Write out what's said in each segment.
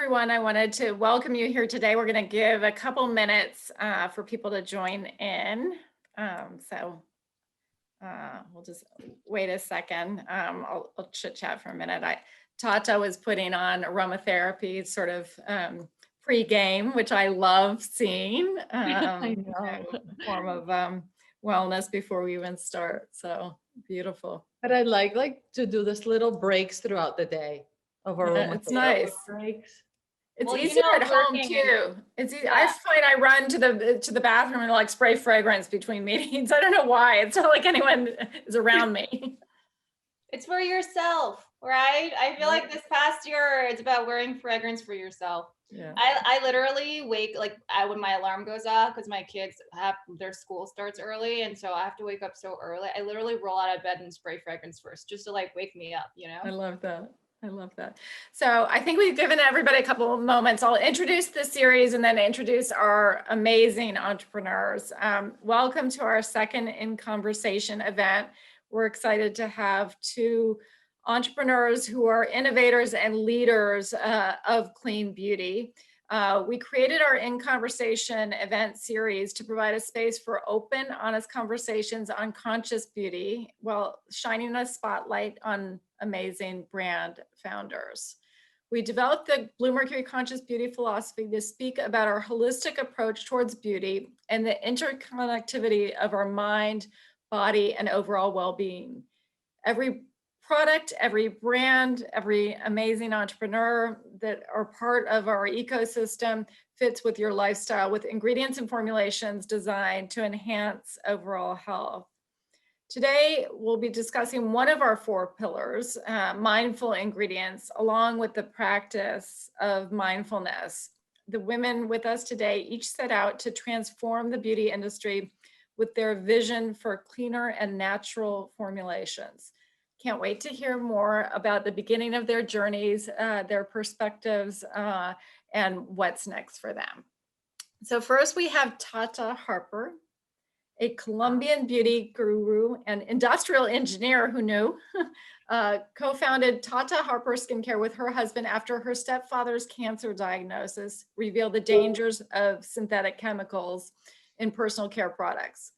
everyone. I wanted to welcome you here today. We're going to give a couple minutes for people to join in. We'll just wait a second. I'll chit chat for a minute. Tata was putting on aromatherapy sort of pre-game, which I love seeing. I know. Form of wellness before we even start. So beautiful. But I like to do this little breaks throughout the day of Yeah, it's aromatherapy nice. breaks. It's Well, easier at home too. It's easy. I find I run to the bathroom and like spray fragrance between meetings. I don't know why. It's not like anyone is around me. It's for yourself, right? I feel like this past year, it's about wearing fragrance for yourself. Yeah. I literally wake when my alarm goes off because my kids have their school starts early, and so I have to wake up so early. I literally roll out of bed and spray fragrance first, just to like wake me up. I love that. I love that. So I think we've given everybody a couple of moments. I'll introduce the series and then introduce our amazing entrepreneurs. Welcome to our second In Conversation event. We're excited to have two entrepreneurs who are innovators and leaders of clean beauty. We created our In Conversation event series to provide a space for open, honest conversations on conscious beauty while shining a spotlight on amazing brand founders. We developed the Bluemercury Conscious Beauty philosophy to speak about our holistic approach towards beauty and the interconnectivity of our mind, body, and overall well-being. Every product, every brand, every amazing entrepreneur that are part of our ecosystem fits with your lifestyle with ingredients and formulations designed to enhance overall health. Today, we'll be discussing one of our four pillars, mindful ingredients, along with the practice of mindfulness. The women with us today each set out to transform the beauty industry with their vision for cleaner and natural formulations. Can't wait to hear more about the beginning of their journeys, their perspectives, and what's next for them. So first we have Tata Harper, a Colombian beauty guru and industrial engineer who knew, co-founded Tata Harper Skincare with her husband after her stepfather's cancer diagnosis revealed the dangers of synthetic chemicals in personal care products.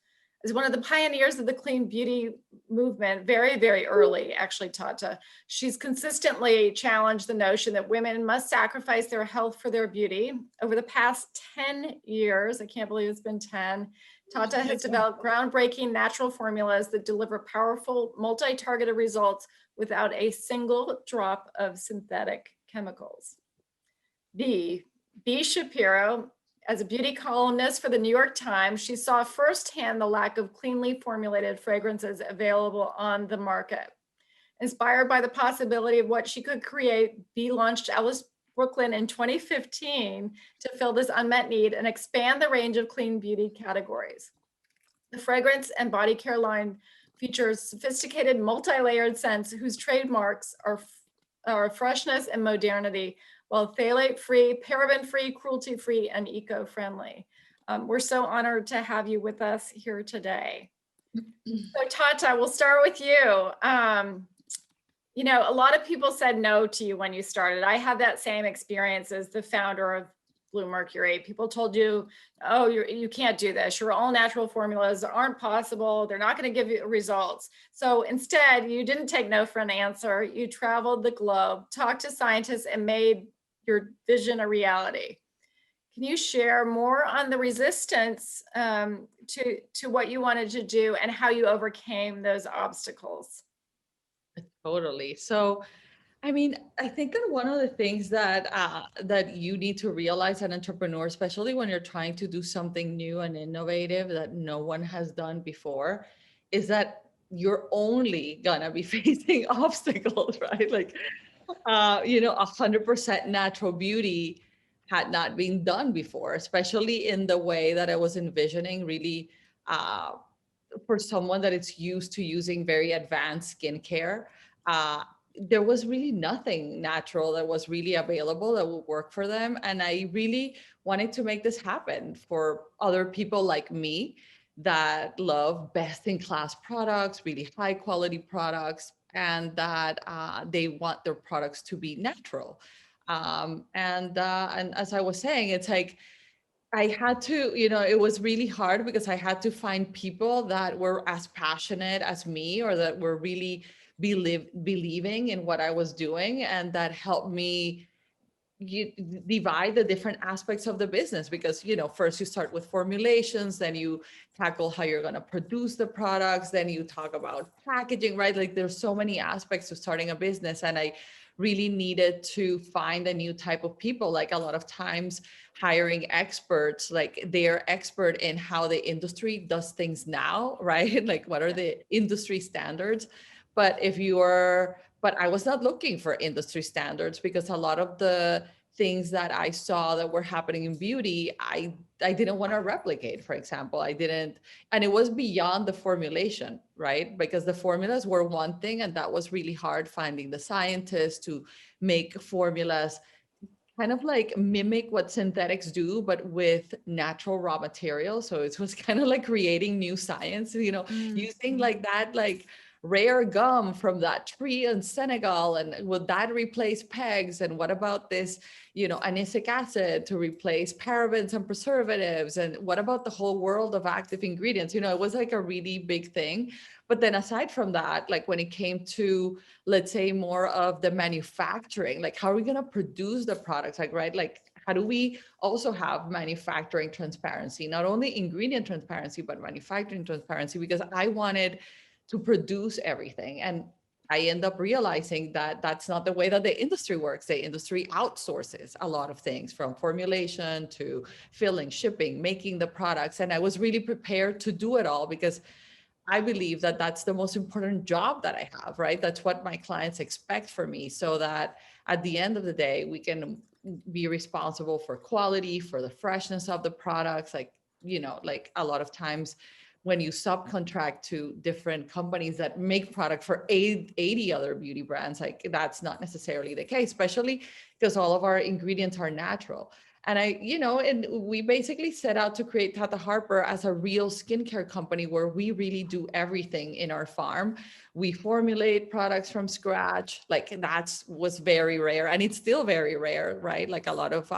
As one of the pioneers of the clean beauty movement, very, very early, actually, Tata, she's consistently challenged the notion that women must sacrifice their health for their beauty. Over the past 10 years, I can't believe it's been 10, Tata has developed groundbreaking natural formulas that deliver powerful, multi-targeted results without a single drop of synthetic chemicals. B. Shapiro, as a beauty columnist for the New York Times, she saw firsthand the lack of cleanly formulated fragrances available on the market. Inspired by the possibility of what she could create, B launched Alice Brooklyn in 2015 to fill this unmet need and expand the range of clean beauty categories. The fragrance and body care line features sophisticated multi-layered scents whose trademarks are freshness and modernity, while phthalate-free, paraben-free, cruelty-free, and eco-friendly. We're so honored to have you with us here today. So Tata, we'll start with you. You know, a lot of people said no to you when you started. I had that same experience as the founder of Bluemercury. People told you, oh, you can't do this. Your all natural formulas aren't possible. They're not going to give you results. So instead, you didn't take no for an answer. You traveled the globe, talked to scientists, and made your vision a reality. Can you share more on the resistance to what you wanted to do and how you overcame those obstacles? Totally. So, I mean, I think that one of the things that that you need to realize as an entrepreneur, especially when you're trying to do something new and innovative that no one has done before, is that you're only gonna be facing obstacles, right? Like, 100% natural beauty had not been done before, especially in the way that I was envisioning, really, uh, for someone that is used to using very advanced skincare. Uh, there was really nothing natural that was really available that would work for them. And I really wanted to make this happen for other people like me that love best in class products, really high quality products, and that they want their products to be natural. And as I was saying, it's like, I had to, it was really hard because I had to find people that were as passionate as me, or that were really believing in what I was doing, and that helped me you divide the different aspects of the business. Because first you start with formulations, then you tackle how you're going to produce the products, then you talk about packaging, right? Like there's so many aspects to starting a business, and I really needed to find a new type of people. Like a lot of times hiring experts, like they're expert in how the industry does things now, right? Like what are the industry standards. But I was not looking for industry standards, because a lot of the things that I saw that were happening in beauty, I didn't want to replicate. For example, I didn't, and it was beyond the formulation, right? Because the formulas were one thing, and that was really hard, finding the scientists to make formulas kind of like mimic what synthetics do, but with natural raw materials. So it was kind of like creating new science, using like that, like rare gum from that tree in Senegal. And would that replace pegs? And what about this, anisic acid to replace parabens and preservatives? And what about the whole world of active ingredients? It was like a really big thing. But then aside from that, like when it came to, let's say, more of the manufacturing, like how are we going to produce the products, like, right? Like how do we also have manufacturing transparency, not only ingredient transparency, but manufacturing transparency? Because I wanted to produce everything. And I end up realizing that that's not the way that the industry works. The industry outsources a lot of things, from formulation to filling, shipping, making the products. And I was really prepared to do it all, because I believe that that's the most important job that I have, right? That's what my clients expect from me, so that at the end of the day, we can be responsible for quality, for the freshness of the products. Like a lot of times when you subcontract to different companies that make product for 80 other beauty brands, like that's not necessarily the case, especially because all of our ingredients are natural. And and we basically set out to create Tata Harper as a real skincare company, where we really do everything in our farm. We formulate products from scratch. Like was very rare, and it's still very rare, right? Like a lot of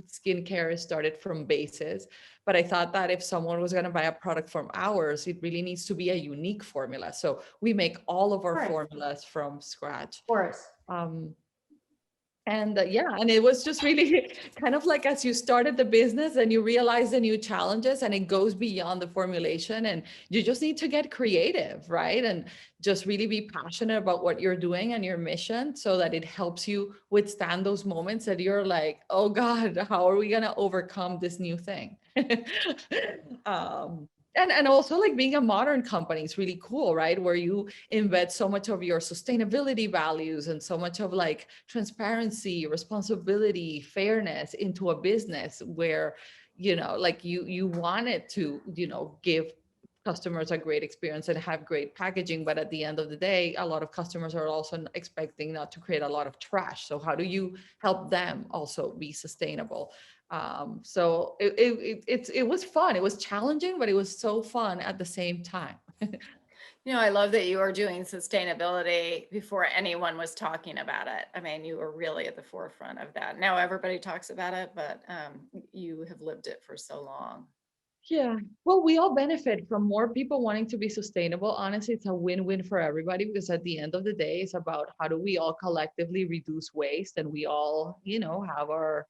skincare started from bases. But I thought that if someone was going to buy a product from ours, it really needs to be a unique formula. So we make all of our formulas from scratch. Of course. And and it was just really kind of like, as you started the business and you realize the new challenges, and it goes beyond the formulation, and you just need to get creative, right? And just really be passionate about what you're doing and your mission, so that it helps you withstand those moments that you're like, oh God, how are we going to overcome this new thing? And also, like, being a modern company is really cool, right? Where you embed so much of your sustainability values and so much of like transparency, responsibility, fairness into a business where, like you want it to, give customers a great experience and have great packaging. But at the end of the day, a lot of customers are also expecting not to create a lot of trash. So how do you help them also be sustainable? So it was fun. It was challenging, but it was so fun at the same time. I love that you are doing sustainability before anyone was talking about it. I mean, you were really at the forefront of that. Now everybody talks about it, but you have lived it for so long. Yeah, well, we all benefit from more people wanting to be sustainable. Honestly, it's a win-win for everybody, because at the end of the day, it's about how do we all collectively reduce waste, and we all, have our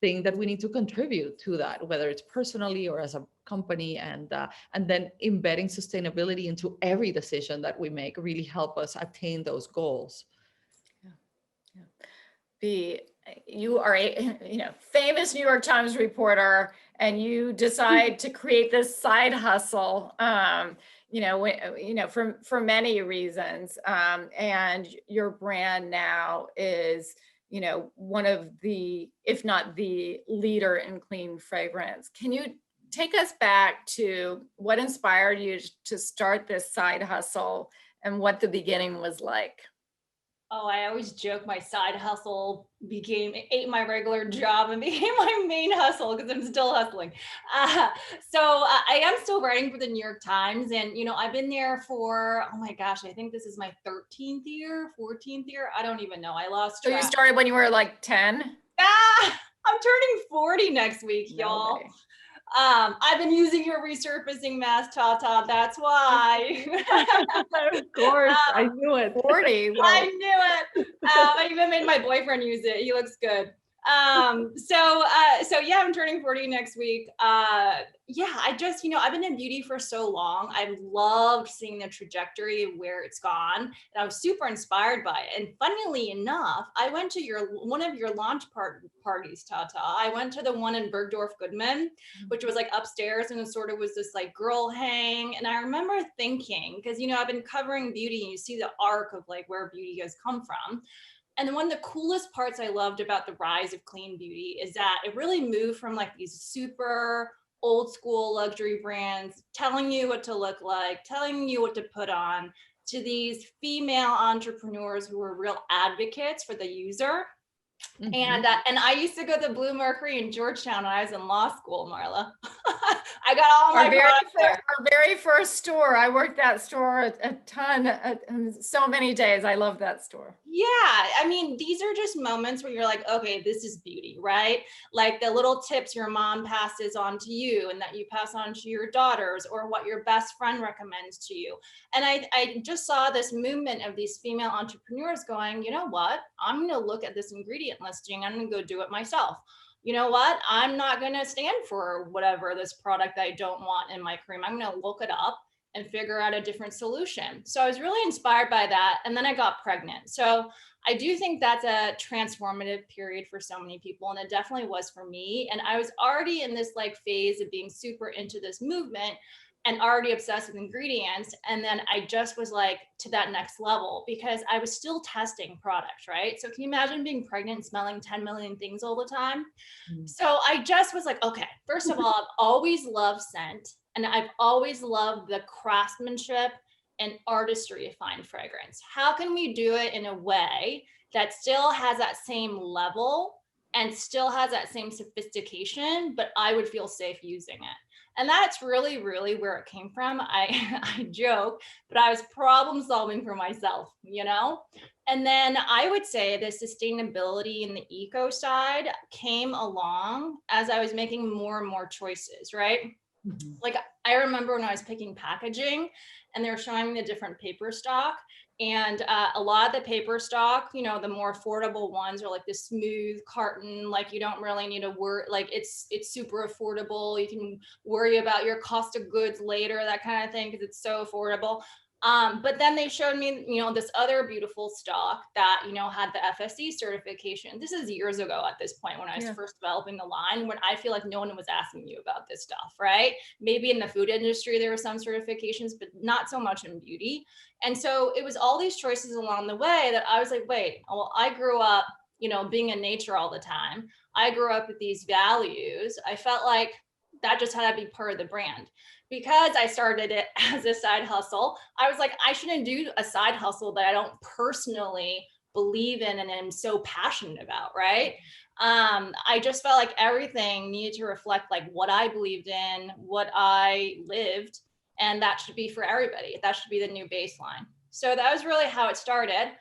thing that we need to contribute to that, whether it's personally or as a company. And then embedding sustainability into every decision that we make really help us attain those goals. You are a famous New York Times reporter, and you decide to create this side hustle, for many reasons, and your brand now is one of the, if not the leader in clean fragrance. Can you take us back to what inspired you to start this side hustle and what the beginning was like? Oh, I always joke my side hustle ate my regular job and became my main hustle because I'm still hustling. I am still writing for the New York Times. And, I've been there for, oh my gosh, I think this is my 13th year, 14th year. I don't even know. I lost So track. you started when you were like 10? I'm turning 40 next week, y'all. way. I've been using your resurfacing mask, Tata. That's why. Of course, I knew it. 40. Well, I knew it. I even made my boyfriend use it. He looks good. So yeah, I'm turning 40 next week. Yeah, I just, I've been in beauty for so long. I've loved seeing the trajectory of where it's gone, and I was super inspired by it. And funnily enough, I went to one of your launch parties, Tata. I went to the one in Bergdorf Goodman, which was like upstairs, and it sort of was this like girl hang. And I remember thinking, because I've been covering beauty, and you see the arc of like where beauty has come from. And one of the coolest parts I loved about the rise of clean beauty is that it really moved from like these super old school luxury brands telling you what to look like, telling you what to put on, to these female entrepreneurs who were real advocates for the user. Mhm. And I used to go to Bluemercury in Georgetown when I was in law school, Marla. I got all my products there. our very first store. I worked that store a ton, so many days. I love that store. Yeah, I mean, these are just moments where you're like, okay, this is beauty, right? Like the little tips your mom passes on to you and that you pass on to your daughters, or what your best friend recommends to you. And I just saw this movement of these female entrepreneurs going, you know what? I'm going to look at this ingredient listing. I'm going to go do it myself. You know what? I'm not going to stand for whatever this product I don't want in my cream. I'm going to look it up and figure out a different solution. So I was really inspired by that. And then I got pregnant. So I do think that's a transformative period for so many people. And it definitely was for me. And I was already in this like phase of being super into this movement and already obsessed with ingredients. And then I just was like to that next level because I was still testing products, right? So can you imagine being pregnant and smelling 10 million things all the time? So I just was like, okay, first of all, I've always loved scent, and I've always loved the craftsmanship and artistry of fine fragrance. How can we do it in a way that still has that same level and still has that same sophistication, but I would feel safe using it? And that's really, really where it came from. I joke, but I was problem solving for myself, And then I would say the sustainability and the eco side came along as I was making more and more choices, right? Mhm. Like I remember when I was picking packaging and they were showing me the different paper stock, and a lot of the paper stock, the more affordable ones are like the smooth carton, like you don't really need to worry, like it's super affordable. You can worry about your cost of goods later, that kind of thing, because it's so affordable. But then they showed me, this other beautiful stock that, had the FSC certification. This is years ago at this point when I was first developing the line, when I feel like no one was asking you about this stuff, right? Maybe in the food industry, there were some certifications, but not so much in beauty. And so it was all these choices along the way that I was like, wait, well, I grew up, being in nature all the time. I grew up with these values. I felt like that just had to be part of the brand. Because I started it as a side hustle, I was like, I shouldn't do a side hustle that I don't personally believe in and am so passionate about, right? I just felt like everything needed to reflect like what I believed in, what I lived, and that should be for everybody. That should be the new baseline. So that was really how it started.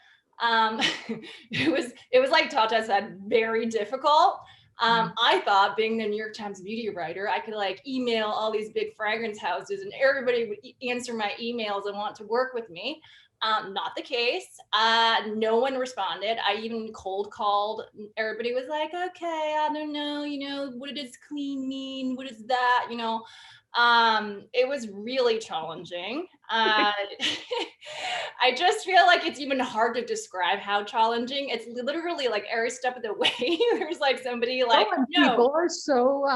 It was like Tata said, very difficult. I thought, being the New York Times beauty writer, I could like email all these big fragrance houses and everybody would answer my emails and want to work with me. Not the case. No one responded. I even cold called. Everybody was like, okay, I don't know, what does clean mean? What is that? It was really challenging. I just feel like it's even hard to describe how challenging. It's literally like every step of the way, there's like somebody like, People are so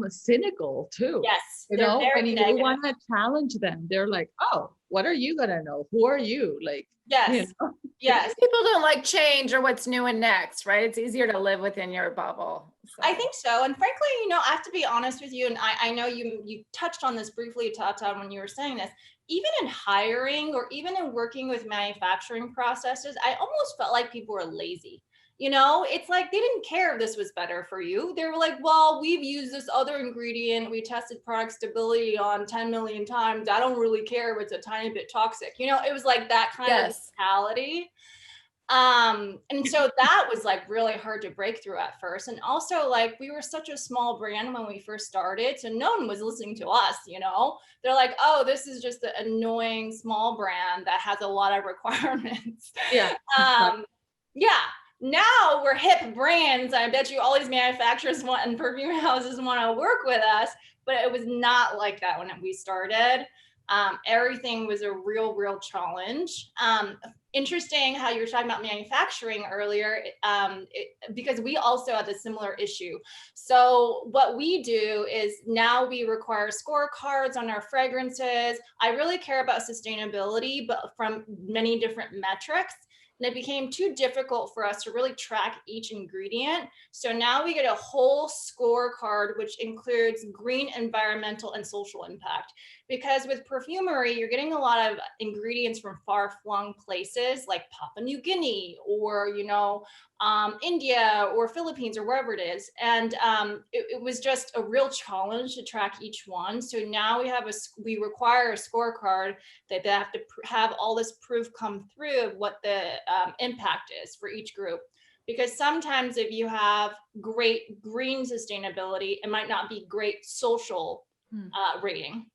cynical too. Yes, When you want to challenge them, they're like, oh, what are you gonna know? Who are you? Like, yes. Yes. People don't like change or what's new and next, right? It's easier to live within your bubble. So. I think so. And frankly, I have to be honest with you. And I know you touched on this briefly, Tata, when you were saying this. even in hiring or even in working with manufacturing processes, I almost felt like people were lazy. You know, it's like they didn't care if this was better for you. They were like, well, we've used this other ingredient. We tested product stability on 10 million times. I don't really care if it's a tiny bit toxic. You know, it was like that kind of mentality. And so that was like really hard to break through at first. And also, like, we were such a small brand when we first started, so no one was listening to us. You know, they're like, oh, this is just an annoying small brand that has a lot of requirements. Yeah. Yeah. Now we're hip brands. I bet you all these manufacturers want and perfume houses want to work with us, but it was not like that when we started. Everything was a real challenge. Interesting how you were talking about manufacturing earlier, because we also had a similar issue. So what we do is now we require scorecards on our fragrances. I really care about sustainability, but from many different metrics. And it became too difficult for us to really track each ingredient. So now we get a whole scorecard, which includes green, environmental, and social impact. Because with perfumery, you're getting a lot of ingredients from far-flung places like Papua New Guinea or, you know, India or Philippines or wherever it is. And it was just a real challenge to track each one. So now we require a scorecard that they have to have all this proof come through of what the impact is for each group. Because sometimes if you have great green sustainability, it might not be great social rating.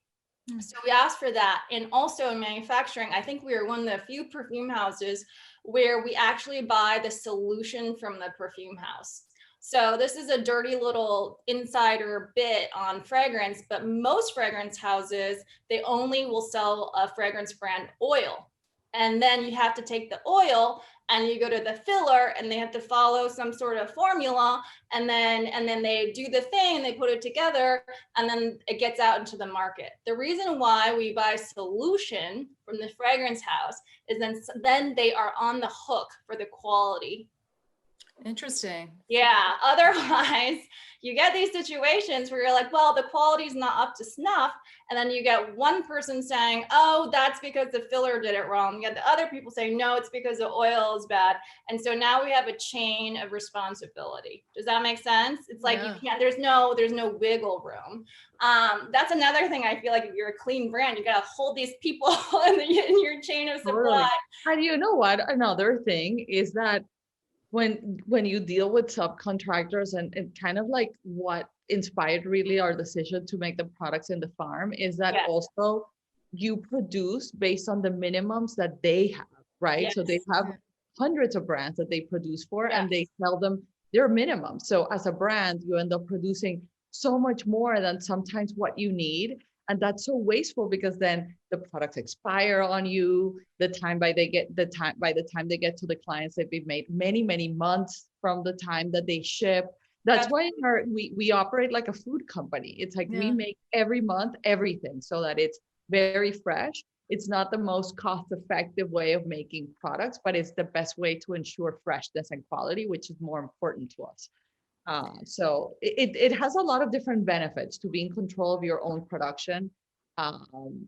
So we asked for that. And also in manufacturing, I think we are one of the few perfume houses where we actually buy the solution from the perfume house. So this is a dirty little insider bit on fragrance, but most fragrance houses, they only will sell a fragrance brand oil. And then you have to take the oil and you go to the filler and they have to follow some sort of formula, and then they do the thing and they put it together and then it gets out into the market. The reason why we buy solution from the fragrance house is then they are on the hook for the quality. Interesting. Yeah, otherwise you get these situations where you're like, well, the quality is not up to snuff. And then you get one person saying, oh, that's because the filler did it wrong. You get the other people saying, no, it's because the oil is bad. And so now we have a chain of responsibility. Does that make sense? It's like, you can't, there's no wiggle room. That's another thing I feel like if you're a clean brand, you got to hold these people in your chain of supply. And you know what? Another thing is that when you deal with subcontractors and kind of like what inspired really our decision to make the products in the farm is that also you produce based on the minimums that they have, right? So they have hundreds of brands that they produce for and they tell them their minimum. So as a brand, you end up producing so much more than sometimes what you need. And that's so wasteful because then the products expire on you. By the time they get to the clients, they've been made many months from the time that they ship. That's why we operate like a food company. It's like we make every month everything so that it's very fresh. It's not the most cost-effective way of making products, but it's the best way to ensure freshness and quality, which is more important to us. So it has a lot of different benefits to be in control of your own production.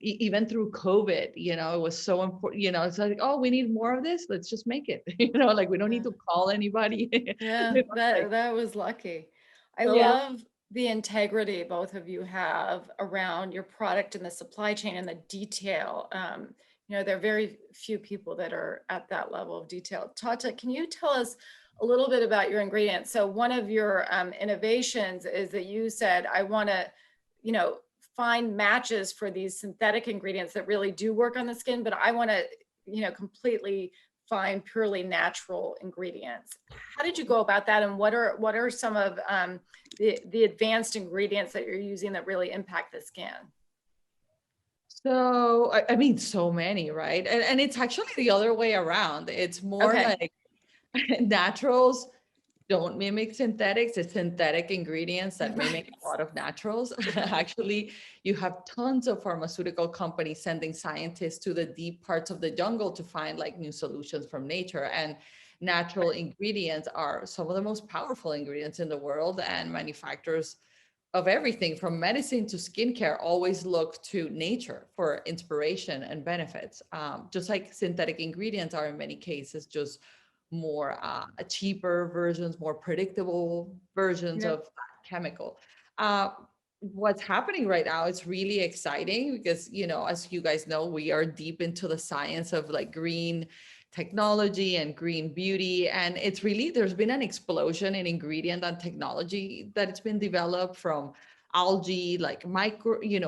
Even through COVID, you know, it was so important, you know, it's like, oh, we need more of this. Let's just make it, you know, like we don't need to call anybody. That was lucky. I love the integrity both of you have around your product and the supply chain and the detail. You know, there are very few people that are at that level of detail. Tata, can you tell us a little bit about your ingredients? So one of your innovations is that you said, I want to, you know, find matches for these synthetic ingredients that really do work on the skin, but I want to, you know, completely find purely natural ingredients. How did you go about that? And what are some of the advanced ingredients that you're using that really impact the skin? So, I mean, so many, right? And it's actually the other way around. It's more like naturals don't mimic synthetics. It's synthetic ingredients that mimic a lot of naturals. Actually, you have tons of pharmaceutical companies sending scientists to the deep parts of the jungle to find like new solutions from nature. And natural ingredients are some of the most powerful ingredients in the world, and manufacturers of everything from medicine to skincare always look to nature for inspiration and benefits. Just like synthetic ingredients are in many cases just more cheaper versions, more predictable versions Yep. of that chemical. Uh, what's happening right now is really exciting because, you know, as you guys know, we are deep into the science of like green technology and green beauty. And it's really, there's been an explosion in ingredient and technology that it's been developed from algae, like microalgae,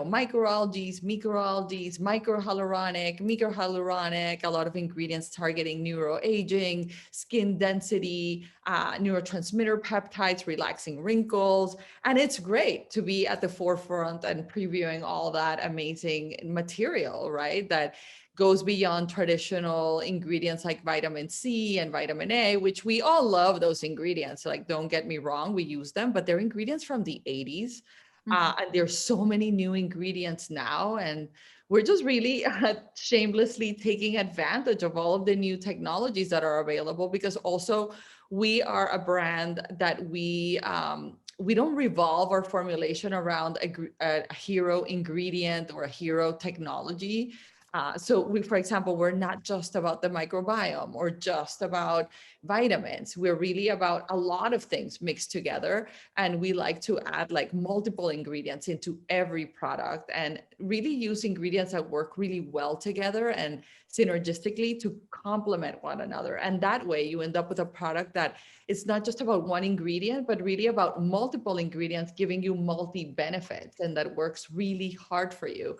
microalgae, microhyaluronic, a lot of ingredients targeting neuroaging, skin density, neurotransmitter peptides, relaxing wrinkles. And it's great to be at the forefront and previewing all that amazing material, right? That goes beyond traditional ingredients like vitamin C and vitamin A, which we all love those ingredients. Like, don't get me wrong, we use them, but they're ingredients from the 80s. And there's so many new ingredients now. And we're just really shamelessly taking advantage of all of the new technologies that are available, because also we are a brand that we don't revolve our formulation around a hero ingredient or a hero technology. So we, for example, we're not just about the microbiome or just about vitamins. We're really about a lot of things mixed together. And we like to add like multiple ingredients into every product and really use ingredients that work really well together and synergistically to complement one another. And that way you end up with a product that it's not just about one ingredient, but really about multiple ingredients giving you multi benefits, and that works really hard for you.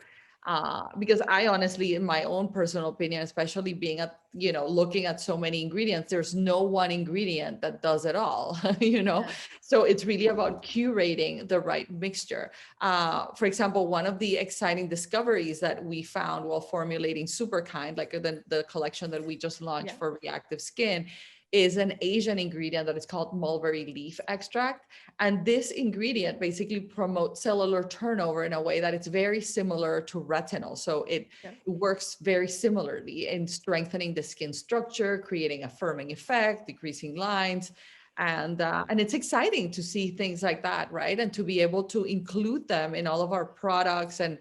Because I honestly, in my own personal opinion, especially being at, you know, looking at so many ingredients, there's no one ingredient that does it all, you know? Yeah. So it's really about curating the right mixture. For example, one of the exciting discoveries that we found while formulating Superkind, like the collection that we just launched Yeah. for reactive skin, is an Asian ingredient that is called mulberry leaf extract. And this ingredient basically promotes cellular turnover in a way that it's very similar to retinol. So it Yeah. works very similarly in strengthening the skin structure, creating a firming effect, decreasing lines. And it's exciting to see things like that, right? And to be able to include them in all of our products. And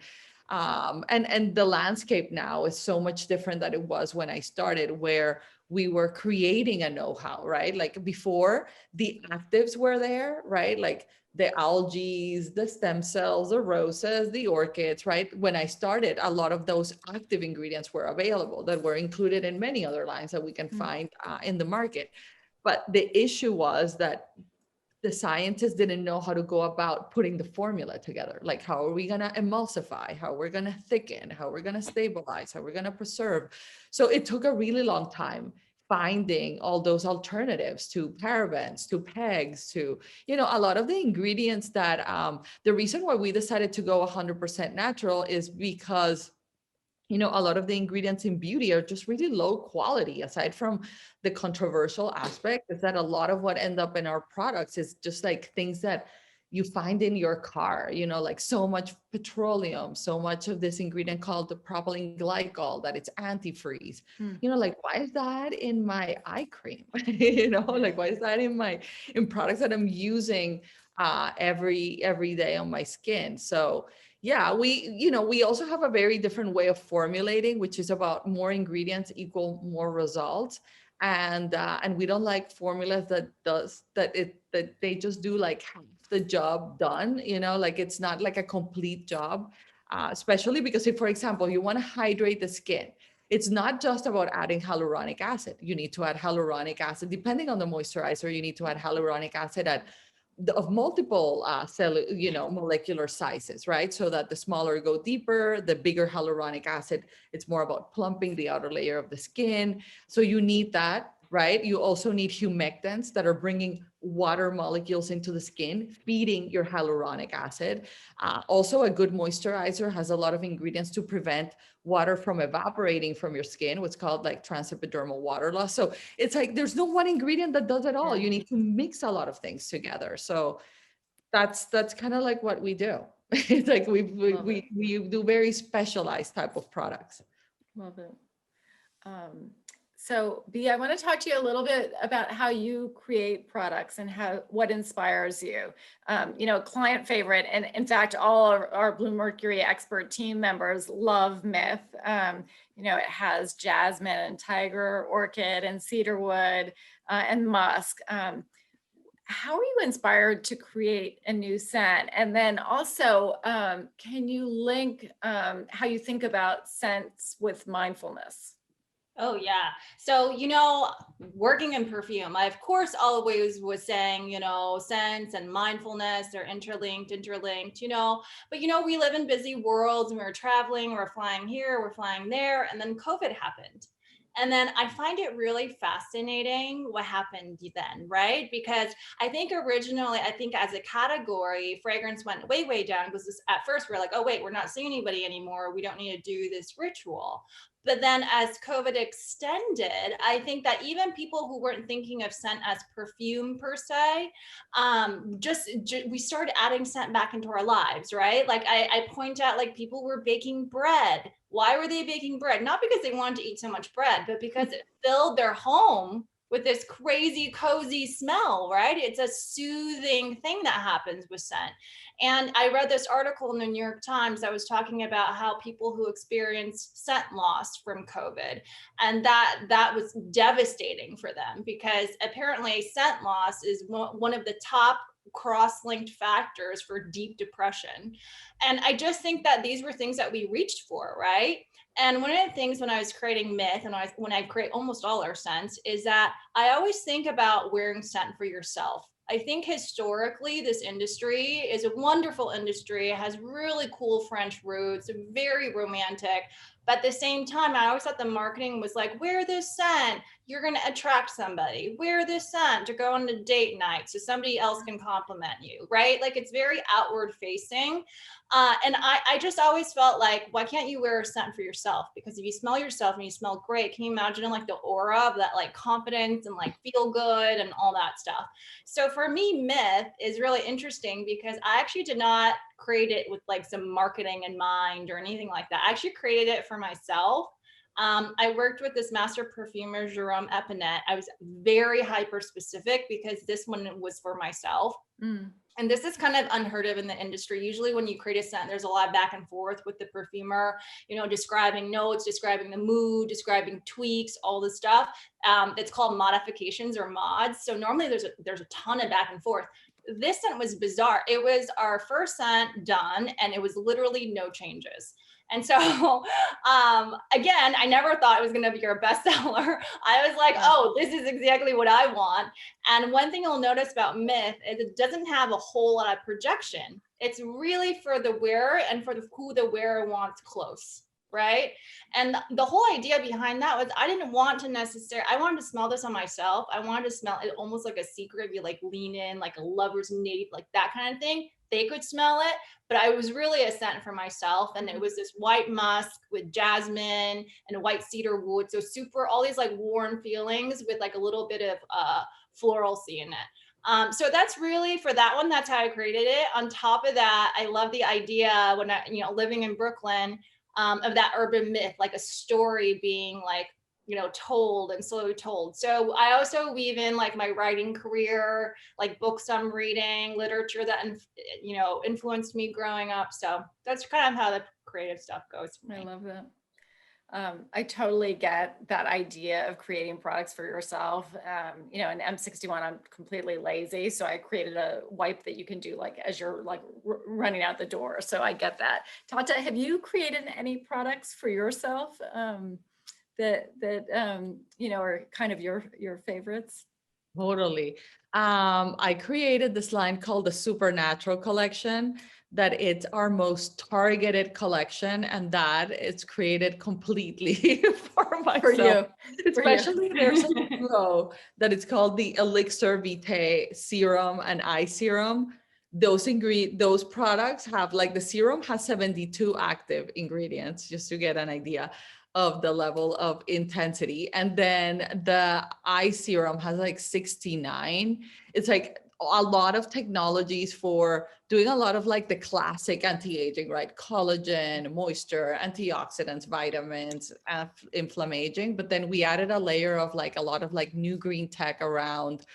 the landscape now is so much different than it was when I started, where we were creating a know-how, right? Like before, the actives were there, right? Like the algae, the stem cells, the roses, the orchids, right? When I started, a lot of those active ingredients were available that were included in many other lines that we can find in the market. But the issue was that the scientists didn't know how to go about putting the formula together. Like, how are we going to emulsify? How we're going to thicken? How we're going to stabilize? How we're going to preserve? So it took a really long time finding all those alternatives to parabens, to pegs, to, you know, a lot of the ingredients that the reason why we decided to go 100% natural is because, you know, a lot of the ingredients in beauty are just really low quality. Aside from the controversial aspect, is that a lot of what end up in our products is just like things that you find in your car, you know, like so much petroleum, so much of this ingredient called the propylene glycol, that it's antifreeze. Mm. You know, like, why is that in my eye cream? You know, like, why is that in products that I'm using every day on my skin? So yeah, we also have a very different way of formulating, which is about more ingredients equal more results. And we don't like formulas that they just do like half the job done, you know, like it's not like a complete job. Especially because if, for example, you want to hydrate the skin, it's not just about adding hyaluronic acid. You need to add hyaluronic acid, depending on the moisturizer, you need to add hyaluronic acid of multiple molecular sizes, right? So that the smaller go deeper, the bigger hyaluronic acid, it's more about plumping the outer layer of the skin. So you need that, right? You also need humectants that are bringing water molecules into the skin, feeding your hyaluronic acid. Also, a good moisturizer has a lot of ingredients to prevent water from evaporating from your skin, what's called like transepidermal water loss. So it's like there's no one ingredient that does it all. Yeah. You need to mix a lot of things together. So that's kind of like what we do. It's like Love it. we do very specialized type of products. Love it. Um, So B, I want to talk to you a little bit about how you create products and what inspires you. Client favorite, and in fact, all our Bluemercury expert team members love Myth. It has jasmine and tiger orchid and cedarwood and musk. How are you inspired to create a new scent? And then also, can you link how you think about scents with mindfulness? Oh yeah. So, working in perfume, I of course always was saying, scents and mindfulness are interlinked, but we live in busy worlds and we're traveling, we're flying here, we're flying there, and then COVID happened. And then I find it really fascinating what happened then, right? Because I think originally, as a category, fragrance went way, way down because at first we're like, oh, wait, we're not seeing anybody anymore. We don't need to do this ritual. But then as COVID extended, I think that even people who weren't thinking of scent as perfume per se, we started adding scent back into our lives, right? Like I point out, like people were baking bread. Why were they baking bread? Not because they wanted to eat so much bread, but because it filled their home with this crazy, cozy smell, right? It's a soothing thing that happens with scent. And I read this article in the New York Times that was talking about how people who experienced scent loss from COVID, and that was devastating for them because apparently scent loss is one of the top cross-linked factors for deep depression. And I just think that these were things that we reached for, right? And one of the things when I was creating Myth, and when I create almost all our scents, is that I always think about wearing scent for yourself. I think historically, this industry is a wonderful industry. It has really cool French roots, very romantic. But at the same time, I always thought the marketing was like, wear this scent, you're going to attract somebody. Wear this scent to go on a date night so somebody else can compliment you, right? Like it's very outward facing. And I just always felt like, why can't you wear a scent for yourself? Because if you smell yourself and you smell great, can you imagine like the aura of that like confidence and like feel good and all that stuff? So for me, Myth is really interesting because I actually did not create it with like some marketing in mind or anything like that. I actually created it for myself. I worked with this master perfumer, Jerome Epinette. I was very hyper specific because this one was for myself. And this is kind of unheard of in the industry. Usually when you create a scent, there's a lot of back and forth with the perfumer, describing notes, describing the mood, describing tweaks, all this stuff. It's called modifications or mods. So normally there's a ton of back and forth. This scent was bizarre. It was our first scent done and it was literally no changes. And so, again, I never thought it was going to be your bestseller. I was like, oh, this is exactly what I want. And one thing you'll notice about Myth is it doesn't have a whole lot of projection. It's really for the wearer and for who the wearer wants close, right? And the whole idea behind that was I didn't want to I wanted to smell this on myself. I wanted to smell it almost like a secret. You like lean in, like a lover's nape, like that kind of thing. They could smell it, but I was really a scent for myself. And it was this white musk with jasmine and white cedar wood. So super, all these like warm feelings with like a little bit of floralcy in it. So that's really for that one, that's how I created it. On top of that, I love the idea when living in Brooklyn, of that urban myth, like a story being like, told and slowly told. So I also weave in like my writing career, like books I'm reading, literature that, influenced me growing up. So that's kind of how the creative stuff goes for me. I love that. I totally get that idea of creating products for yourself. In M61, I'm completely lazy. So I created a wipe that you can do like as you're like running out the door. So I get that. Tata, have you created any products for yourself that are kind of your favorites? Totally. I created this line called the Supernatural Collection, that it's our most targeted collection, and that it's created completely for myself. For you. Especially there's a duo that it's called the Elixir Vitae Serum and Eye Serum. Those products have, like, the serum has 72 active ingredients, just to get an idea of the level of intensity. And then the eye serum has like 69. It's like a lot of technologies for doing a lot of like the classic anti-aging, right? Collagen, moisture, antioxidants, vitamins, inflammaging. But then we added a layer of like a lot of like new green tech around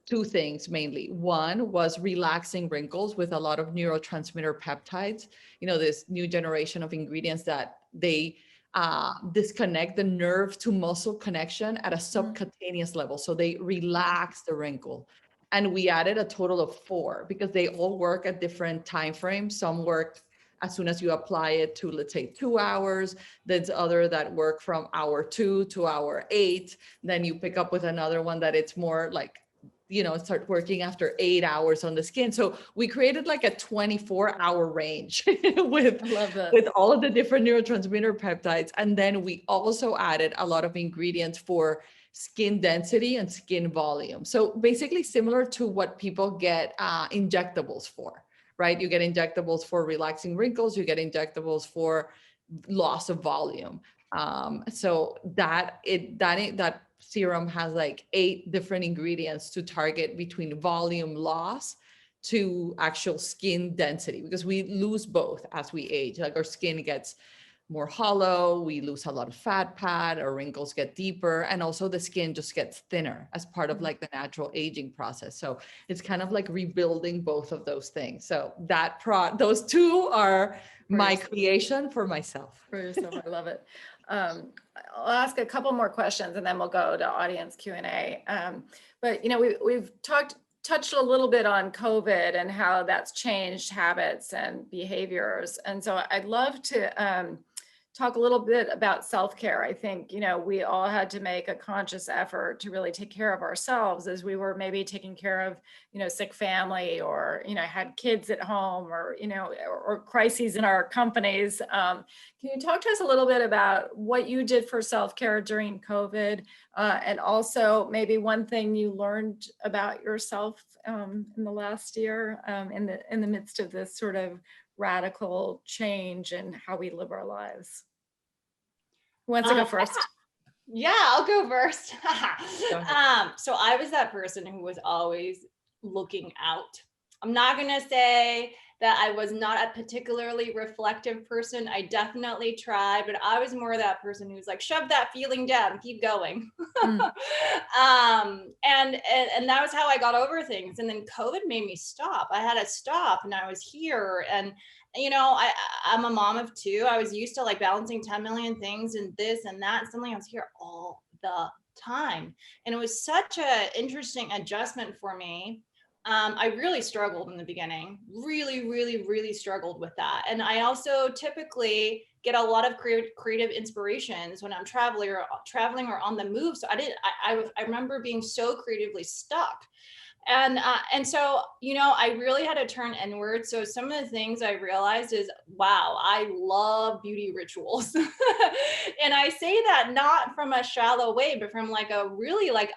two things mainly. One was relaxing wrinkles with a lot of neurotransmitter peptides, this new generation of ingredients that they disconnect the nerve to muscle connection at a subcutaneous level. So they relax the wrinkle. And we added a total of 4 because they all work at different time frames. Some work as soon as you apply it to, let's say, 2 hours. There's other that work from hour 2 to hour 8. Then you pick up with another one that it's more like, start working after 8 hours on the skin. So we created like a 24-hour range with, I love that. with all of the different neurotransmitter peptides. And then we also added a lot of ingredients for skin density and skin volume. So basically similar to what people get injectables for, right? You get injectables for relaxing wrinkles, you get injectables for loss of volume. So that serum has like 8 different ingredients to target between volume loss to actual skin density, because we lose both as we age. Like our skin gets more hollow, we lose a lot of fat pad, our wrinkles get deeper, and also the skin just gets thinner as part of like the natural aging process. So it's kind of like rebuilding both of those things. So those 2 are my creation for myself. For yourself, I love it. I'll ask a couple more questions and then we'll go to audience Q&A. But we've touched a little bit on COVID and how that's changed habits and behaviors. And so I'd love to talk a little bit about self-care. I think, we all had to make a conscious effort to really take care of ourselves as we were maybe taking care of, sick family or, had kids at home or, or crises in our companies. Can you talk to us a little bit about what you did for self-care during COVID? And also maybe one thing you learned about yourself in the last year in the midst of this sort of radical change in how we live our lives. Who wants to go first? Yeah, I'll go first. Go ahead. So I was that person who was always looking out. I'm not going to say that I was not a particularly reflective person. I definitely tried, but I was more that person who's like, shove that feeling down, keep going. And that was how I got over things. And then COVID made me stop. I had to stop, and I was here. And I'm a mom of 2. I was used to like balancing 10 million things and this and that. And suddenly I was here all the time. And it was such an interesting adjustment for me. I really struggled in the beginning, really, really, really struggled with that. And I also typically get a lot of creative inspirations when I'm traveling or on the move. So I remember being so creatively stuck. And so, I really had to turn inward. So some of the things I realized is, wow, I love beauty rituals. And I say that not from a shallow way, but from like a really like,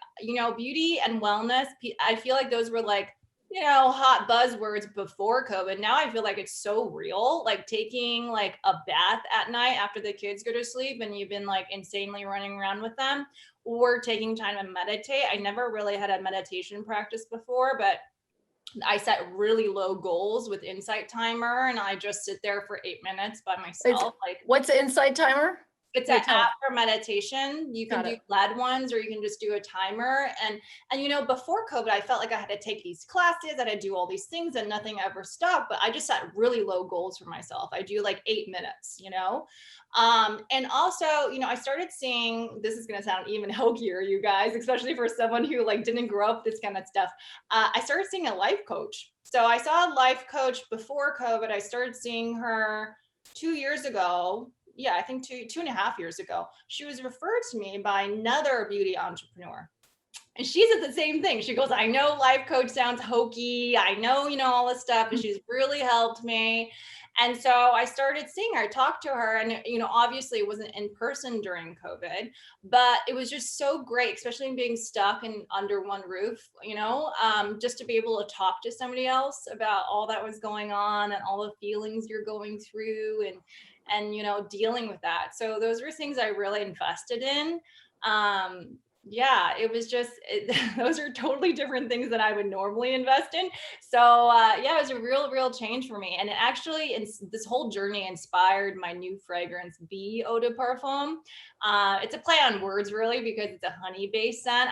beauty and wellness. I feel like those were like, hot buzzwords before COVID. Now I feel like it's so real, like taking like a bath at night after the kids go to sleep and you've been like insanely running around with them, or taking time to meditate. I never really had a meditation practice before, but I set really low goals with Insight Timer, and I just sit there for 8 minutes by myself. What's the Insight Timer? It's an app for meditation. You can do LED ones, or you can just do a timer. And before COVID, I felt like I had to take these classes, that I do all these things, and nothing ever stopped. But I just set really low goals for myself. I do like 8 minutes, and also, I started seeing, this is going to sound even hokeyer, you guys, especially for someone who like didn't grow up this kind of stuff. I started seeing a life coach. So I saw a life coach before COVID. I started seeing her 2 years ago. Yeah, I think two and a half years ago. She was referred to me by another beauty entrepreneur. And she said the same thing. She goes, I know life coach sounds hokey. I know, all this stuff, and she's really helped me. And so I started seeing her, I talked to her, and, obviously it wasn't in person during COVID, but it was just so great, especially being stuck under one roof, just to be able to talk to somebody else about all that was going on and all the feelings you're going through and dealing with that. So those were things I really invested in. Yeah, it was just, those are totally different things that I would normally invest in. So yeah, it was a real change for me. And it actually, this whole journey inspired my new fragrance, Bee Eau de Parfum. It's a play on words really, because it's a honey based scent.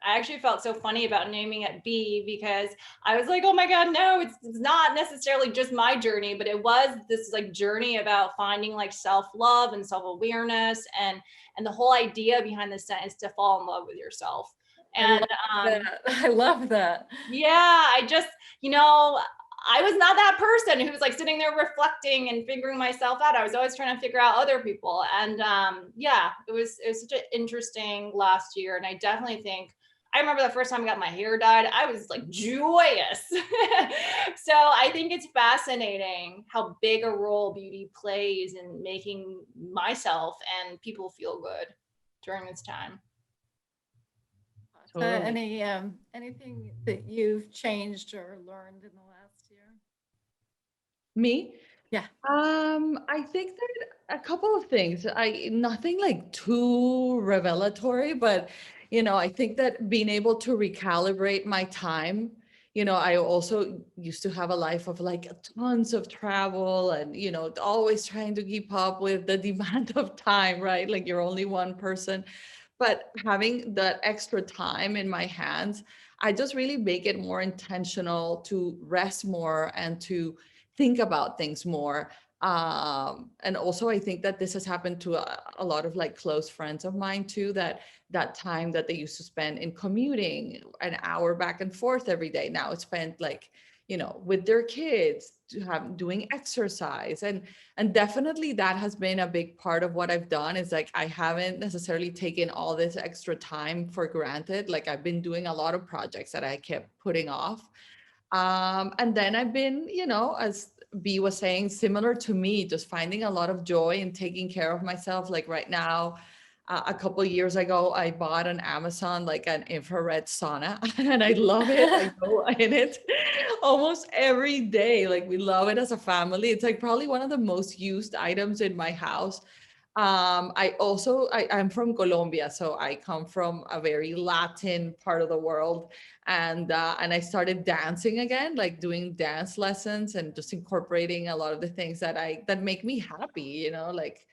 I actually felt so funny about naming it Bee, because I was like, oh my God, no, it's not necessarily just my journey, but it was this like journey about finding like self-love and self-awareness, and the whole idea behind this scent is to fall in love with yourself. I love And that. I love that. yeah, I just, you know, I was not that person who was like sitting there reflecting and figuring myself out. I was always trying to figure out other people. And yeah, it was such an interesting last year. And I definitely think I remember the first time I got my hair dyed, I was like joyous. So I think it's fascinating how big a role beauty plays in making myself and people feel good during this time. Totally. Anything that you've changed or learned in the last year? Me? Yeah. I think that a couple of things. Nothing like too revelatory, but I think that being able to recalibrate my time. I also used to have a life of like tons of travel and always trying to keep up with the demand of time, right? Like you're only one person. But having that extra time in my hands, I just really make it more intentional to rest more and to think about things more. And also I think that this has happened to a lot of like close friends of mine too, that time that they used to spend in commuting an hour back and forth every day, now it's spent like with their kids to have doing exercise. And definitely that has been a big part of what I've done, is like I haven't necessarily taken all this extra time for granted. Like I've been doing a lot of projects that I kept putting off. And then I've been, as B was saying, similar to me, just finding a lot of joy in taking care of myself. Like right now, a couple of years ago, I bought on Amazon like an infrared sauna, and I love it. I go in it almost every day. Like we love it as a family. It's like probably one of the most used items in my house. I'm from Colombia, so I come from a very Latin part of the world, and I started dancing again, like doing dance lessons and just incorporating a lot of the things that make me happy, like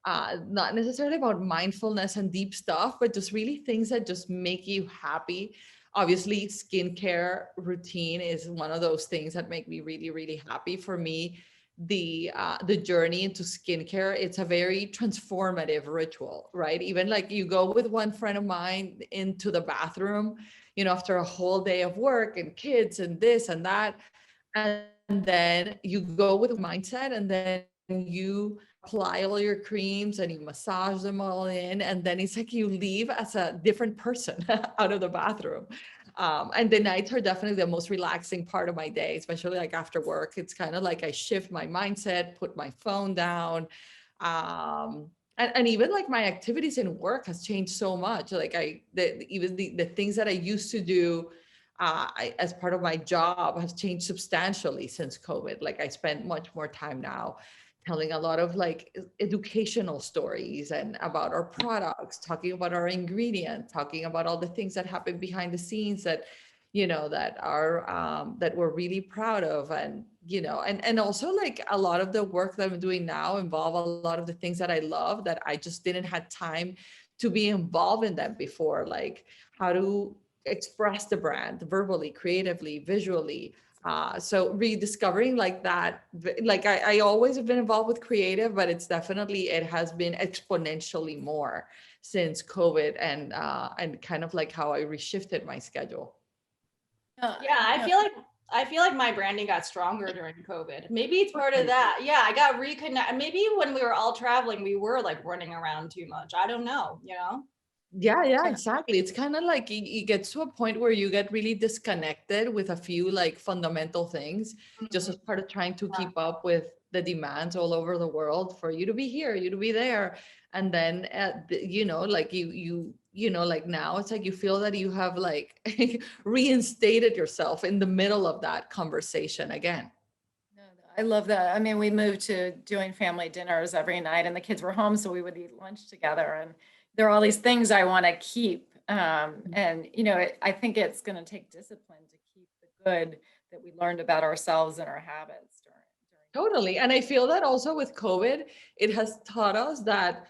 not necessarily about mindfulness and deep stuff, but just really things that just make you happy. Obviously, skincare routine is one of those things that make me really, really happy. For me, the journey into skincare, it's a very transformative ritual, right? Even like you go with one friend of mine into the bathroom, after a whole day of work and kids and this and that, and then you go with mindset, and then you apply all your creams and you massage them all in, and then it's like you leave as a different person out of the bathroom. And the nights are definitely the most relaxing part of my day, especially like after work. It's kind of like I shift my mindset, put my phone down. And even like my activities in work has changed so much. Like even the things that I used to do as part of my job has changed substantially since COVID. Like I spend much more time now telling a lot of like educational stories and about our products, talking about our ingredients, talking about all the things that happen behind the scenes that, that are, that we're really proud of. And, and also like a lot of the work that I'm doing now involve a lot of the things that I love that I just didn't have time to be involved in them before, like how to express the brand verbally, creatively, visually. So rediscovering like that, like I always have been involved with creative, but it has been exponentially more since COVID, and kind of like how I reshifted my schedule. Yeah, I feel like my branding got stronger during COVID. Maybe it's part of that. Yeah, I got reconnected. Maybe when we were all traveling, we were like running around too much. I don't know, you know? Yeah, exactly. It's kind of like it gets to a point where you get really disconnected with a few like fundamental things, just Mhm. as part of trying to keep up with the demands all over the world for you to be here, you to be there. And then, like like now it's like you feel that you have like reinstated yourself in the middle of that conversation again. No, I love that. We moved to doing family dinners every night and the kids were home, so we would eat lunch together. And, there are all these things I want to keep. And, I think it's going to take discipline to keep the good that we learned about ourselves and our habits during. Totally. And I feel that also with COVID, it has taught us that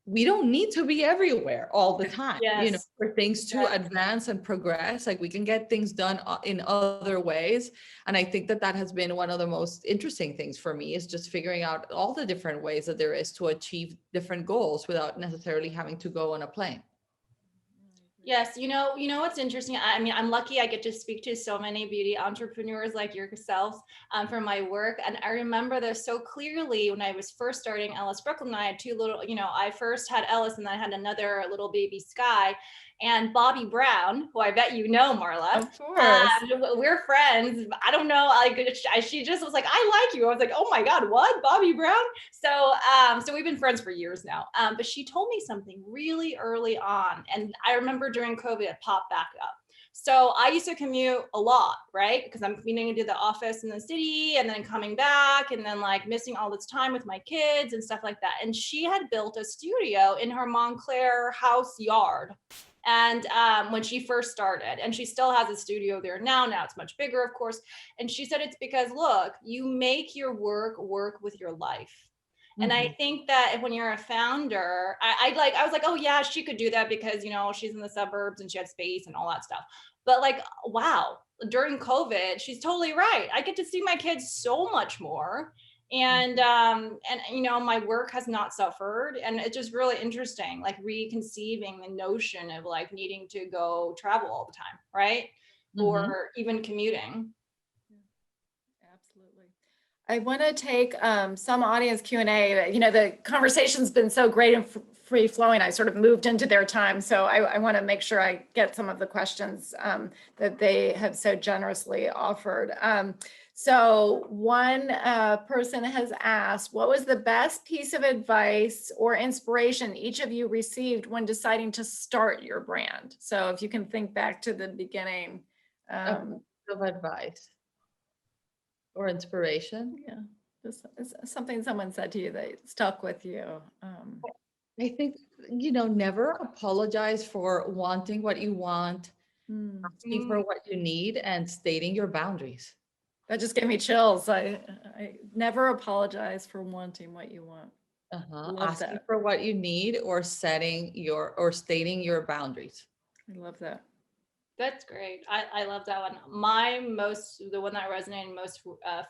we don't need to be everywhere all the time, Yes. for things to advance and progress. Like we can get things done in other ways. And I think that has been one of the most interesting things for me, is just figuring out all the different ways that there is to achieve different goals without necessarily having to go on a plane. Yes, what's interesting. I mean, I'm lucky I get to speak to so many beauty entrepreneurs like yourself from my work. And I remember this so clearly when I was first starting Ellis Brooklyn. I had two little, I first had Ellis and then I had another little baby Sky. And Bobby Brown, who I bet you know, Marla. Of course. We're friends. I don't know. She just was like, I like you. I was like, oh my God, what? Bobby Brown? So we've been friends for years now. But she told me something really early on. And I remember during COVID, it popped back up. So I used to commute a lot, right? Because I'm commuting to the office in the city and then coming back and then like missing all this time with my kids and stuff like that. And she had built a studio in her Montclair house yard. And when she first started, and she still has a studio there now it's much bigger, of course. And she said, it's because, look, you make your work with your life. And I think that when you're a founder, I was like, oh yeah, she could do that because, she's in the suburbs and she had space and all that stuff. But like, wow, during COVID, she's totally right. I get to see my kids so much more. And my work has not suffered. And it's just really interesting, like reconceiving the notion of like needing to go travel all the time, right? Or even commuting. Absolutely. I want to take some audience Q&A. The conversation's been so great and free flowing. I sort of moved into their time. So I want to make sure I get some of the questions that they have so generously offered. So one person has asked, what was the best piece of advice or inspiration each of you received when deciding to start your brand? So if you can think back to the beginning. Of advice or inspiration. Yeah, just something someone said to you that stuck with you. I think, never apologize for wanting what you want, asking for what you need, and stating your boundaries. That just gave me chills. I never apologize for wanting what you want. Asking for what you need or stating your boundaries. I love that. That's great. I love that one. The one that resonated most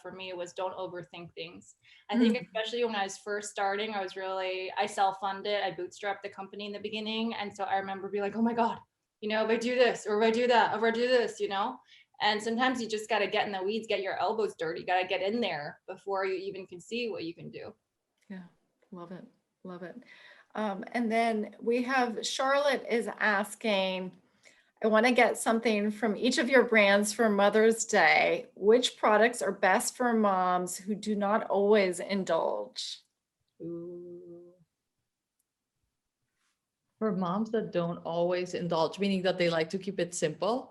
for me was don't overthink things. I think especially when I was first starting, I self-funded. I bootstrapped the company in the beginning. And so I remember being like, oh my God, if I do this or if I do that, or if I do this, and sometimes you just got to get in the weeds, get your elbows dirty, got to get in there before you even can see what you can do. Yeah, love it. Love it. And then we have Charlotte is asking, I want to get something from each of your brands for Mother's Day. Which products are best for moms who do not always indulge? For moms that don't always indulge, meaning that they like to keep it simple.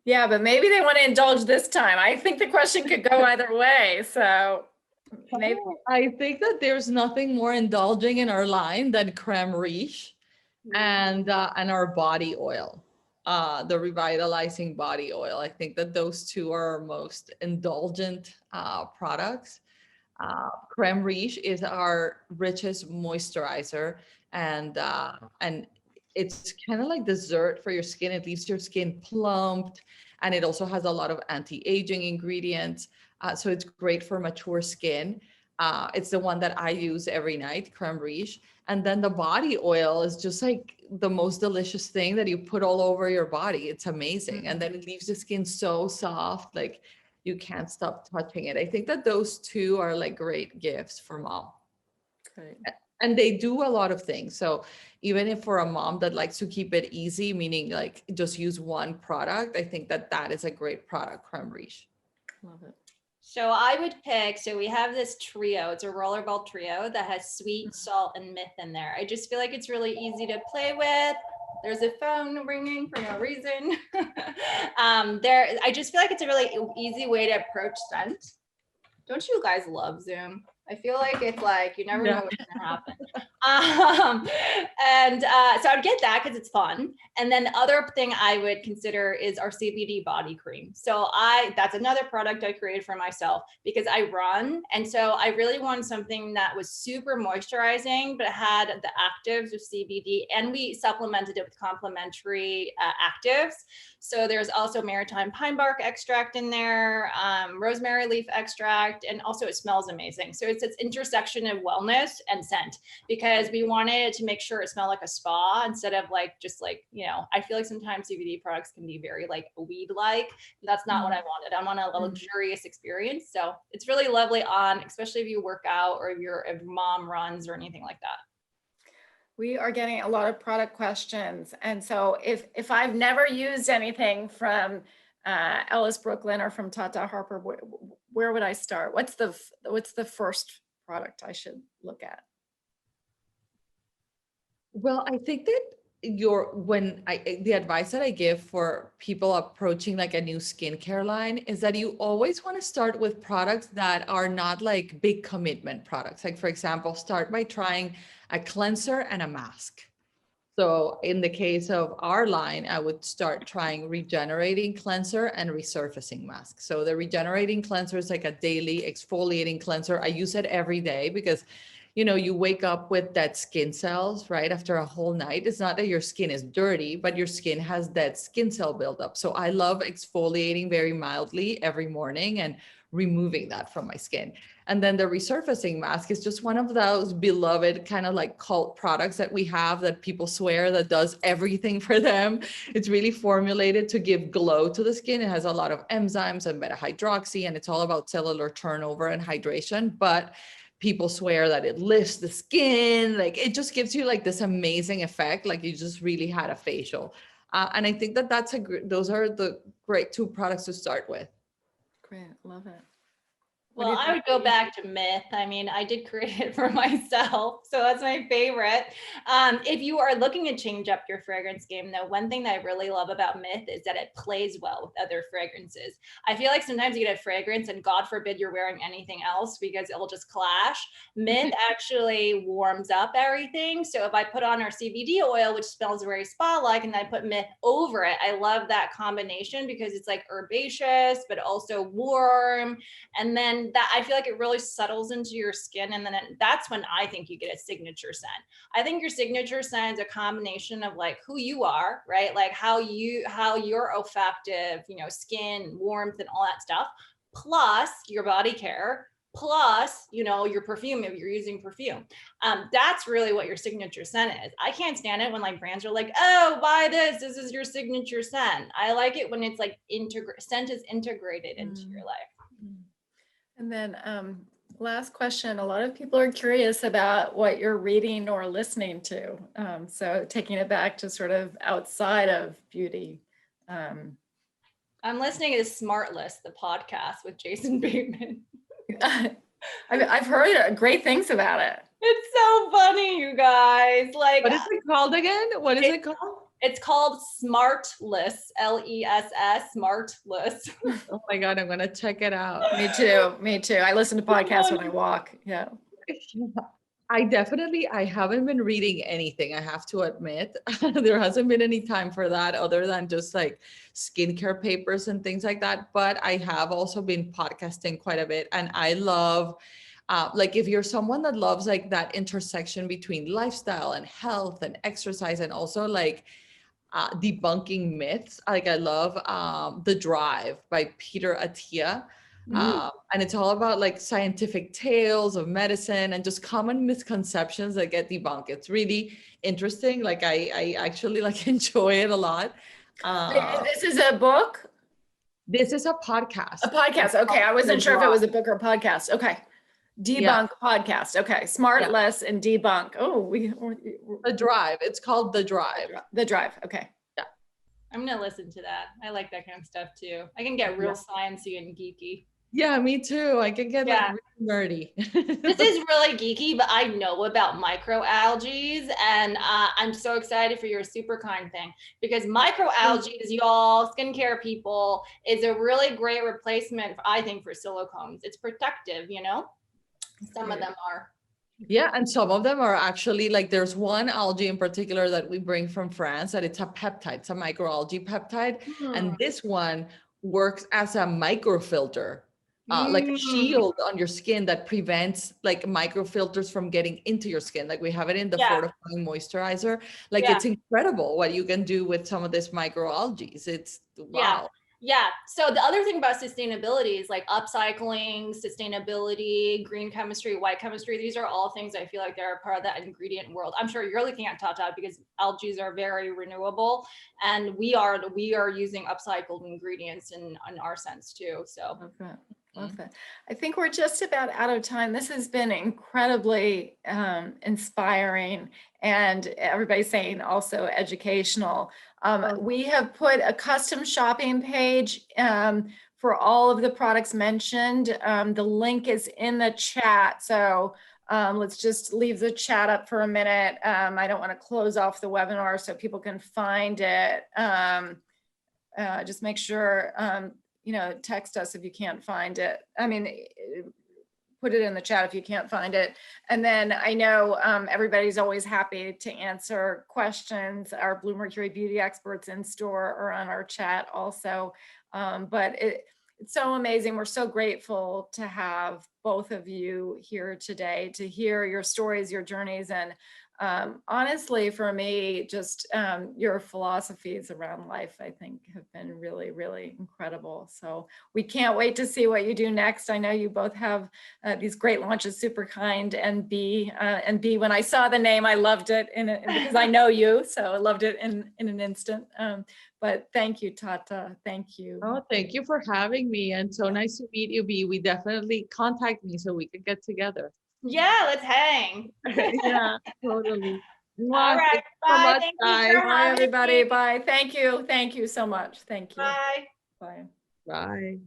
Yeah, but maybe they want to indulge this time. I think the question could go either way. So maybe. I think that there's nothing more indulging in our line than creme riche and our body oil, the revitalizing body oil. I think that those two are our most indulgent products. Creme riche is our richest moisturizer, and it's kind of like dessert for your skin. It leaves your skin plumped, and it also has a lot of anti-aging ingredients. So it's great for mature skin. It's the one that I use every night, creme riche. And then the body oil is just like the most delicious thing that you put all over your body. It's amazing. And then it leaves the skin so soft, like you can't stop touching it. I think that those two are like great gifts for mom. Great. And they do a lot of things. So even if for a mom that likes to keep it easy, meaning like just use one product, I think that is a great product, creme riche. Love it. So I would pick, so we have this trio, it's a rollerball trio that has sweet, salt, and myth in there. I just feel like it's really easy to play with. There's a phone ringing for no reason. I just feel like it's a really easy way to approach scent. Don't you guys love Zoom? I feel like it's like, you never Yeah. know what's gonna happen. So I'd get that because it's fun. And then the other thing I would consider is our CBD body cream. So that's another product I created for myself because I run. And so I really wanted something that was super moisturizing, but it had the actives of CBD, and we supplemented it with complementary actives. So there's also maritime pine bark extract in there, rosemary leaf extract, and also it smells amazing. So it's this intersection of wellness and scent, because we wanted to make sure it smelled like a spa instead of like, just like, I feel like sometimes CBD products can be very like weed-like. That's not what I wanted. I want a luxurious experience. So it's really lovely on, especially if you work out or if mom runs or anything like that. We are getting a lot of product questions. And so if I've never used anything from Ellis Brooklyn or from Tata Harper, where would I start? What's the first product I should look at? Well, I think that the advice that I give for people approaching like a new skincare line is that you always want to start with products that are not like big commitment products. Like, for example, start by trying a cleanser and a mask. So in the case of our line, I would start trying regenerating cleanser and resurfacing mask. So the regenerating cleanser is like a daily exfoliating cleanser. I use it every day because you wake up with dead skin cells, right? After a whole night. It's not that your skin is dirty, but your skin has dead skin cell buildup. So I love exfoliating very mildly every morning and removing that from my skin. And then the resurfacing mask is just one of those beloved kind of like cult products that we have that people swear that does everything for them. It's really formulated to give glow to the skin. It has a lot of enzymes and beta hydroxy, and it's all about cellular turnover and hydration. But people swear that it lifts the skin. Like, it just gives you like this amazing effect. Like you just really had a facial. And I think that those are the great two products to start with. Great, love it. Well, I would go back to Myth. I mean, I did create it for myself, so that's my favorite. If you are looking to change up your fragrance game, though, one thing that I really love about Myth is that it plays well with other fragrances. I feel like sometimes you get a fragrance and God forbid you're wearing anything else because it will just clash. Myth actually warms up everything. So if I put on our CBD oil, which smells very spa-like, and then I put Myth over it, I love that combination because it's like herbaceous, but also warm. And then that, I feel like it really settles into your skin. And then that's when I think you get a signature scent. I think your signature scent is a combination of like who you are, right? Like how you're olfactive, skin, warmth, and all that stuff, plus your body care, plus, your perfume, if you're using perfume. That's really what your signature scent is. I can't stand it when like brands are like, oh, buy this. This is your signature scent. I like it when it's like scent is integrated into your life. And then last question, a lot of people are curious about what you're reading or listening to. So taking it back to sort of outside of beauty. I'm listening to Smartless, the podcast with Jason Bateman. I've heard great things about it. It's so funny, you guys. Like, what is it called again? What is it called? It's called Smartless, Less, Smartless. Oh my God, I'm gonna check it out. Me too. I listen to podcasts when I walk. Yeah. I haven't been reading anything, I have to admit. There hasn't been any time for that other than just like skincare papers and things like that. But I have also been podcasting quite a bit, and I love like if you're someone that loves like that intersection between lifestyle and health and exercise, and also like debunking myths. Like I love The Drive by Peter Attia. And it's all about like scientific tales of medicine and just common misconceptions that get debunked. It's really interesting. Like I actually like enjoy it a lot. This is a book? This is a podcast. A podcast. Okay. I wasn't sure if it was a book or a podcast. Okay. Debunk podcast. Okay. Smartless and debunk. Oh, The Drive. It's called The Drive. The Drive. Okay. Yeah. I'm going to listen to that. I like that kind of stuff too. I can get real sciencey and geeky. Yeah, me too. I can get like really nerdy. This is really geeky, but I know about microalgae, and I'm so excited for your super kind thing, because microalgae, y'all, skincare people, is a really great replacement, I think, for silicones. It's protective, Some of them are. Yeah, and some of them are actually like there's one algae in particular that we bring from France that it's a peptide, it's a microalgae peptide. And this one works as a microfilter, like a shield on your skin that prevents like microfilters from getting into your skin. Like we have it in the Yeah. fortifying moisturizer. Like Yeah. it's incredible what you can do with some of this microalgae. It's wow. Yeah. So the other thing about sustainability is like upcycling, sustainability, green chemistry, white chemistry. These are all things I feel like they're a part of that ingredient world. I'm sure you're looking at Tata because algae are very renewable, and we are using upcycled ingredients in our sense too. So Love that. Love that. I think we're just about out of time. This has been incredibly inspiring, and everybody's saying also educational. We have put a custom shopping page for all of the products mentioned. The link is in the chat. So let's just leave the chat up for a minute. I don't want to close off the webinar so people can find it. Just make sure, text us if you can't find it. I mean, put it in the chat if you can't find it. And then I know everybody's always happy to answer questions. Our Bluemercury beauty experts in store or on our chat also. But it's so amazing. We're so grateful to have both of you here today to hear your stories, your journeys, and honestly, for me, just your philosophies around life, I think, have been really, really incredible. So we can't wait to see what you do next. I know you both have these great launches, Superkind and B. When I saw the name, I loved it because I know you, so I loved it in an instant. But thank you, Tata. Thank you. Oh, thank you for having me. And so nice to meet you, B. We definitely contact me so we can get together. yeah, let's hang. Yeah, totally. All right. Bye. Thank you for Bye, having everybody. me. Bye. Thank you. Thank you so much. Thank you. Bye. Bye. Bye.